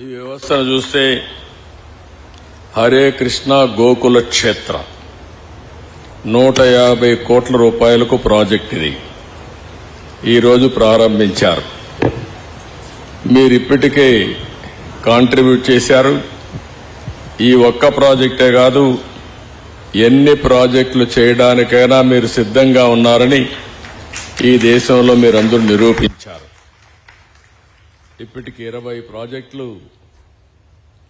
ఈ వ్యవస్థను చూస్తే హరే కృష్ణ గోకుల క్షేత్ర 150 కోట్ల రూపాయలకు ప్రాజెక్ట్ ఇది ఈరోజు ప్రారంభించారు. మీరు ఇప్పటికే కాంట్రిబ్యూట్ చేశారు. ఈ ఒక్క ప్రాజెక్టే కాదు, ఎన్ని ప్రాజెక్టులు చేయడానికైనా మీరు సిద్ధంగా ఉన్నారని ఈ దేశంలో మీరందరూ నిరూపించారు. ఇప్పటికి 20 ప్రాజెక్టులు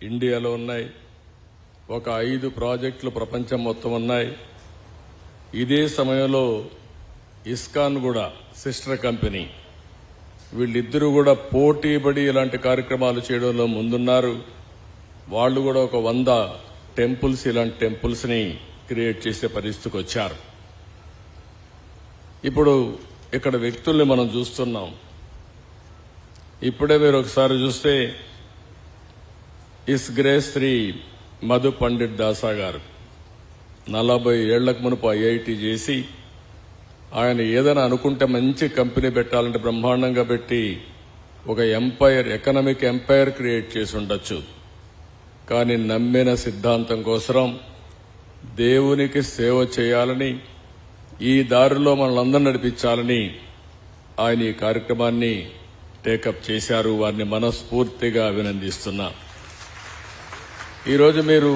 ఇండియాలో ఉన్నాయి. ఒక 5 ప్రాజెక్టులు ప్రపంచం మొత్తం ఉన్నాయి. ఇదే సమయంలో ఇస్కాన్ కూడా సిస్టర్ కంపెనీ, వీళ్ళిద్దరూ కూడా పోటీపడి ఇలాంటి కార్యక్రమాలు చేయడంలో ముందున్నారు. వాళ్ళు కూడా ఒక 100 టెంపుల్స్, ఇలాంటి టెంపుల్స్ ని క్రియేట్ చేసే పరిస్థితికి వచ్చారు. ఇప్పుడు ఇక్కడ వ్యక్తుల్ని మనం చూస్తున్నాం. ఇప్పుడే మీరు ఒకసారి చూస్తే ఇస్ గ్రేస్ శ్రీ మధు పండిట్ దాసా గారు 40 ఏళ్లకు మునుపు ఐఐటి చేసి ఆయన ఏదైనా అనుకుంటే మంచి కంపెనీ పెట్టాలంటే బ్రహ్మాండంగా పెట్టి ఒక ఎంపైర్, ఎకనామిక్ ఎంపైర్ క్రియేట్ చేసి ఉండొచ్చు. కానీ నమ్మిన సిద్ధాంతం కోసం దేవునికి సేవ చేయాలని, ఈ దారిలో మనల్ని నడిపించాలని ఆయన ఈ కార్యక్రమాన్ని టేకప్ చేశారు. వారిని మనస్ఫూర్తిగా అభినందిస్తున్నా. ఈరోజు మీరు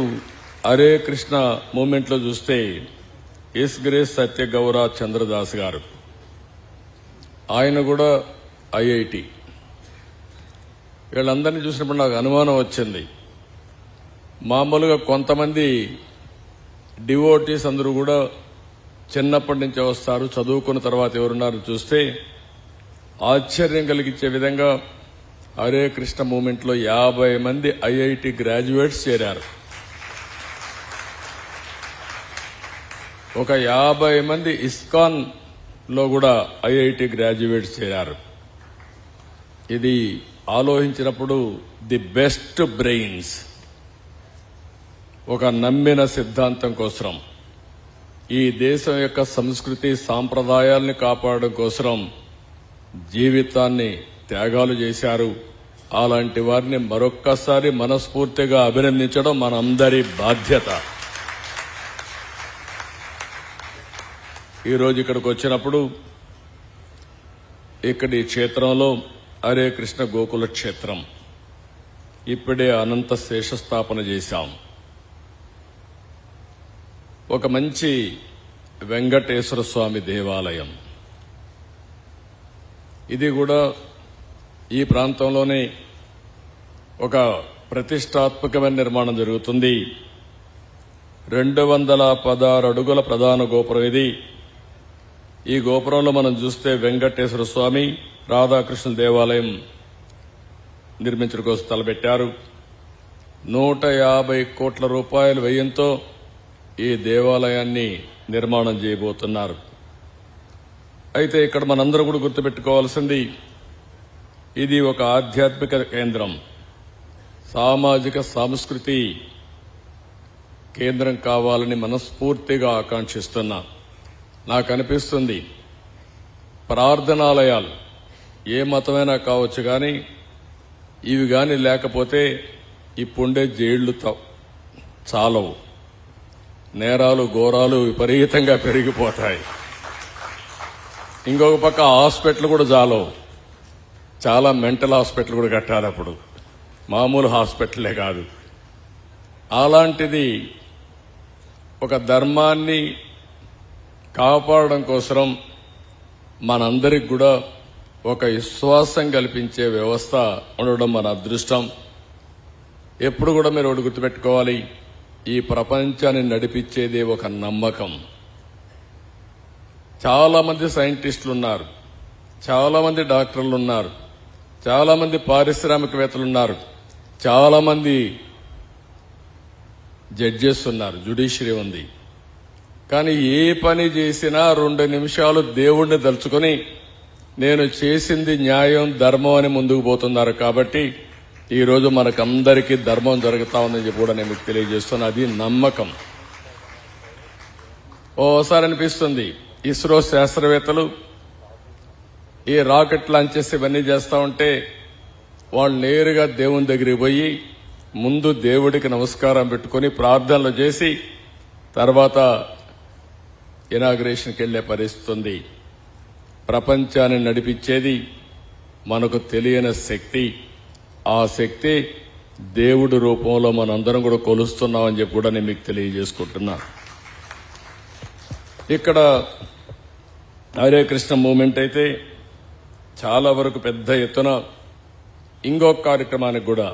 హరే కృష్ణ మూవ్మెంట్ లో చూస్తే ఎస్ గ్రేస్ సత్యగౌర చంద్రదాస్ గారు, ఆయన కూడా ఐఐటి. వీళ్ళందరినీ చూసినప్పుడు నాకు అనుమానం వచ్చింది. మామూలుగా కొంతమంది డివోటీస్ అందరూ కూడా చిన్నప్పటి నుంచే వస్తారు, చదువుకున్న తర్వాత ఎవరున్నారు చూస్తే ఆశ్చర్యం కలిగించే విధంగా హరే కృష్ణ మూవ్మెంట్ లో 50 మంది ఐఐటి గ్రాడ్యుయేట్స్ చేరారు. ఒక 50 మంది ఇస్కాన్ లో కూడా ఐఐటి గ్రాడ్యుయేట్స్ చేరారు. ఇది ఆలోచించినప్పుడు ది బెస్ట్ బ్రెయిన్స్ ఒక నమ్మిన సిద్ధాంతం కోసం, ఈ దేశం యొక్క సంస్కృతి సాంప్రదాయాల్ని కాపాడడం కోసం జీవితాన్ని త్యాగాలు చేశారు. అలాంటి వారిని మరొక్కసారి మనస్ఫూర్తిగా అభినందించడం మనందరి బాధ్యత. ఈరోజు ఇక్కడికి వచ్చినప్పుడు ఇక్కడి క్షేత్రంలో హరే కృష్ణ గోకుల క్షేత్రం ఇప్పుడే అనంత శేషస్థాపన చేశాం. ఒక మంచి వెంకటేశ్వర స్వామి దేవాలయం, ఇది కూడా ఈ ప్రాంతంలోనే ఒక ప్రతిష్టాత్మకమైన నిర్మాణం జరుగుతుంది. 216 అడుగుల ప్రధాన గోపురం ఇది. ఈ గోపురంలో మనం చూస్తే వెంకటేశ్వర స్వామి, రాధాకృష్ణ దేవాలయం నిర్మించడం కోసం తలపెట్టారు. 150 కోట్ల రూపాయల వ్యయంతో ఈ దేవాలయాన్ని నిర్మాణం చేయబోతున్నారు. అయితే ఇక్కడ మనందరూ కూడా గుర్తుపెట్టుకోవాల్సింది, ఇది ఒక ఆధ్యాత్మిక కేంద్రం, సామాజిక సాంస్కృతి కేంద్రం కావాలని మనస్ఫూర్తిగా ఆకాంక్షిస్తున్నా. నాకు అనిపిస్తుంది ప్రార్థనాలయాలు ఏ మతమైనా కావచ్చు, కానీ ఇవి కానీ లేకపోతే ఇప్పుండే జైళ్లు చాలవు, నేరాలు ఘోరాలు విపరీతంగా పెరిగిపోతాయి. ఇంకొక పక్క హాస్పిటల్ కూడా చాలవు, చాలా మెంటల్ హాస్పిటల్ కూడా కట్టాలి అప్పుడు, మామూలు హాస్పిటలే కాదు. అలాంటిది ఒక ధర్మాన్ని కాపాడడం కోసం మనందరికి కూడా ఒక విశ్వాసం కల్పించే వ్యవస్థ ఉండడం మన అదృష్టం. ఎప్పుడు కూడా మీరు ఒకటి గుర్తుపెట్టుకోవాలి, ఈ ప్రపంచాన్ని నడిపించేది ఒక నమ్మకం. చాలా మంది సైంటిస్టులు ఉన్నారు, చాలా మంది డాక్టర్లు ఉన్నారు, చాలా మంది పారిశ్రామికవేత్తలు ఉన్నారు, చాలా మంది జడ్జెస్ ఉన్నారు, జ్యుడిషియరీ ఉంది. కానీ ఏ పని చేసినా 2 నిమిషాలు దేవుణ్ణి తలుచుకొని నేను చేసింది న్యాయం, ధర్మం అని ముందుకు పోతున్నారు. కాబట్టి ఈరోజు మనకందరికీ ధర్మం జరుగుతా ఉందని చెప్పి కూడా నేను మీకు తెలియజేస్తున్నా. అది నమ్మకం. ఓసారి అనిపిస్తుంది, ఇస్రో శాస్త్రవేత్తలు ఈ రాకెట్ లాంచ్ చేసి ఇవన్నీ చేస్తా ఉంటే వాళ్ళు నేరుగా దేవుని దగ్గరికి పోయి ముందు దేవుడికి నమస్కారం పెట్టుకుని ప్రార్థనలు చేసి తర్వాత ఇనాగ్రేషన్కి వెళ్లే పరిస్థితి ఉంది. ప్రపంచాన్ని నడిపించేది మనకు తెలియని శక్తి. ఆ శక్తి దేవుడి రూపంలో మనందరం కూడా కొలుస్తున్నామని చెప్పి కూడా నేను మీకు తెలియజేసుకుంటున్నా. ఇక్కడ హరే కృష్ణ మూవ్మెంట్ అయితే చాలా వరకు పెద్ద ఎత్తున ఇంకొక కార్యక్రమానికి కూడా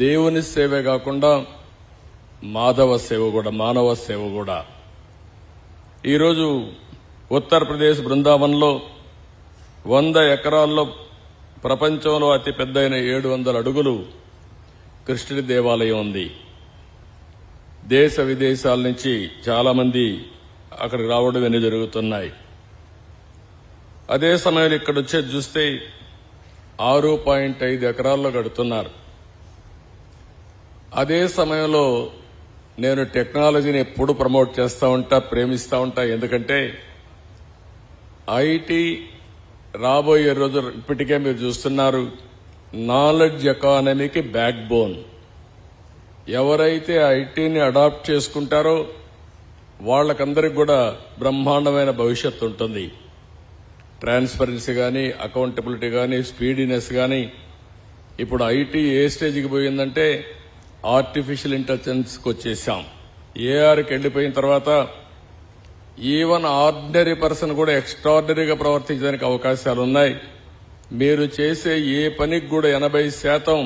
దేవుని సేవే కాకుండా మానవ సేవ కూడా ఈరోజు ఉత్తరప్రదేశ్ బృందావన్లో 100 ఎకరాల్లో ప్రపంచంలో అతి పెద్దయిన 700 అడుగులు కృష్ణుడి దేవాలయం ఉంది. దేశ విదేశాల నుంచి చాలా మంది అక్కడికి రావడం ఇవన్నీ జరుగుతున్నాయి. అదే సమయంలో ఇక్కడ వచ్చేది చూస్తే 6.5 ఎకరాల్లో కడుతున్నారు. అదే సమయంలో నేను టెక్నాలజీని ఎప్పుడు ప్రమోట్ చేస్తూ ఉంటా, ప్రేమిస్తూ ఉంటా. ఎందుకంటే ఐటీ రాబోయే రోజు ఇప్పటికే మీరు చూస్తున్నారు, నాలెడ్జ్ ఎకానమీకి బ్యాక్ బోన్. ఎవరైతే ఐటీని అడాప్ట్ చేసుకుంటారో వాళ్ళకందరికి కూడా బ్రహ్మాండమైన భవిష్యత్తు ఉంటుంది. ట్రాన్స్పరెన్సీ కానీ, అకౌంటబిలిటీ కానీ, స్పీడీనెస్ కానీ. ఇప్పుడు ఐటీ ఏ స్టేజ్కి పోయిందంటే ఆర్టిఫిషియల్ ఇంటెలిజెన్స్కి వచ్చేసాం. ఏఆర్కి వెళ్లిపోయిన తర్వాత ఈవెన్ ఆర్డినరీ పర్సన్ కూడా ఎక్స్ట్రాడినరీగా ప్రవర్తించడానికి అవకాశాలు ఉన్నాయి. మీరు చేసే ఏ పనికి కూడా 80%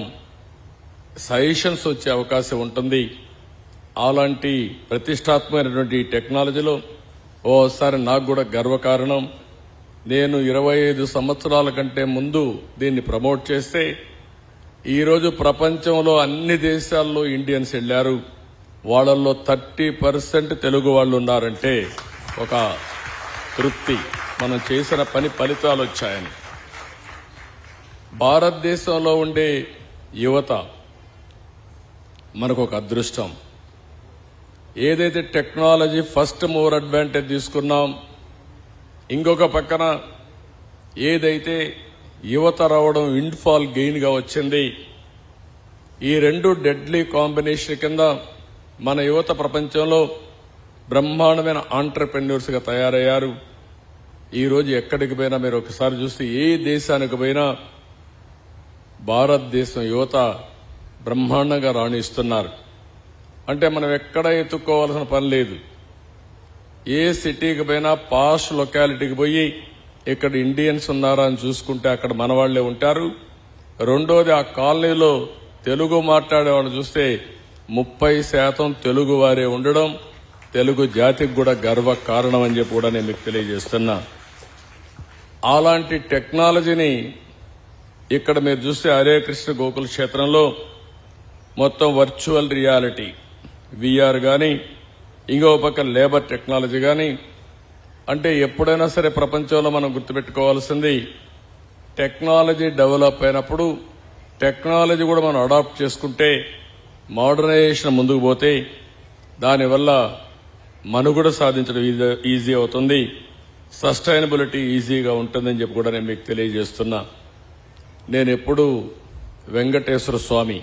సజెషన్స్ వచ్చే అవకాశం ఉంటుంది. అలాంటి ప్రతిష్టాత్మకమైనటువంటి టెక్నాలజీలో ఓసారి నాకు కూడా గర్వకారణం. నేను 25 సంవత్సరాల కంటే ముందు దీన్ని ప్రమోట్ చేస్తే ఈరోజు ప్రపంచంలో అన్ని దేశాల్లో ఇండియన్స్ వెళ్లారు. వాళ్ళల్లో 30% తెలుగు వాళ్ళు ఉన్నారంటే ఒక తృప్తి, మనం చేసిన పని ఫలితాలు వచ్చాయని. భారతదేశంలో ఉండే యువత మనకు ఒక అదృష్టం. ఏదైతే టెక్నాలజీ ఫస్ట్ మూవర్ అడ్వాంటేజ్ తీసుకున్నాం, ఇంకొక పక్కన ఏదైతే యువత రావడం విండ్ఫాల్ గెయిన్ గా వచ్చింది, ఈ రెండు డెడ్లీ కాంబినేషన్ కింద మన యువత ప్రపంచంలో బ్రహ్మాండమైన ఆంటర్ప్రెన్యూర్స్ గా తయారయ్యారు. ఈ రోజు ఎక్కడికి పోయినా మీరు ఒకసారి చూస్తే ఏ దేశానికి పోయినా భారతదేశం యువత బ్రహ్మాండంగా రాణిస్తున్నారు. అంటే మనం ఎక్కడ ఎత్తుక్కోవాల్సిన పని లేదు. ఏ సిటీకి పోయినా పాష్ లొకాలిటీకి పోయి ఇక్కడ ఇండియన్స్ ఉన్నారా అని చూసుకుంటే అక్కడ మన వాళ్లే ఉంటారు. రెండోది, ఆ కాలనీలో తెలుగు మాట్లాడే వాళ్ళు చూస్తే 30% తెలుగు వారే ఉండడం తెలుగు జాతికి కూడా గర్వ కారణం అని చెప్పి కూడా నేను మీకు తెలియజేస్తున్నా. అలాంటి టెక్నాలజీని ఇక్కడ మీరు చూస్తే హరే కృష్ణ గోకుల క్షేత్రంలో మొత్తం వర్చువల్ రియాలిటీ విఆర్ గాని, ఇంకో పక్క లేబర్ టెక్నాలజీ గాని. అంటే ఎప్పుడైనా సరే ప్రపంచంలో మనం గుర్తుపెట్టుకోవాల్సింది, టెక్నాలజీ డెవలప్ అయినప్పుడు టెక్నాలజీ కూడా మనం అడాప్ట్ చేసుకుంటే, మోడర్నైజేషన్ ముందుకు పోతే దానివల్ల మనుగడ సాధించడం ఈజీ అవుతుంది, సస్టైనబిలిటీ ఈజీగా ఉంటుందని చెప్పి కూడా నేను మీకు తెలియజేస్తున్నా. నేను ఎప్పుడు వెంకటేశ్వర స్వామి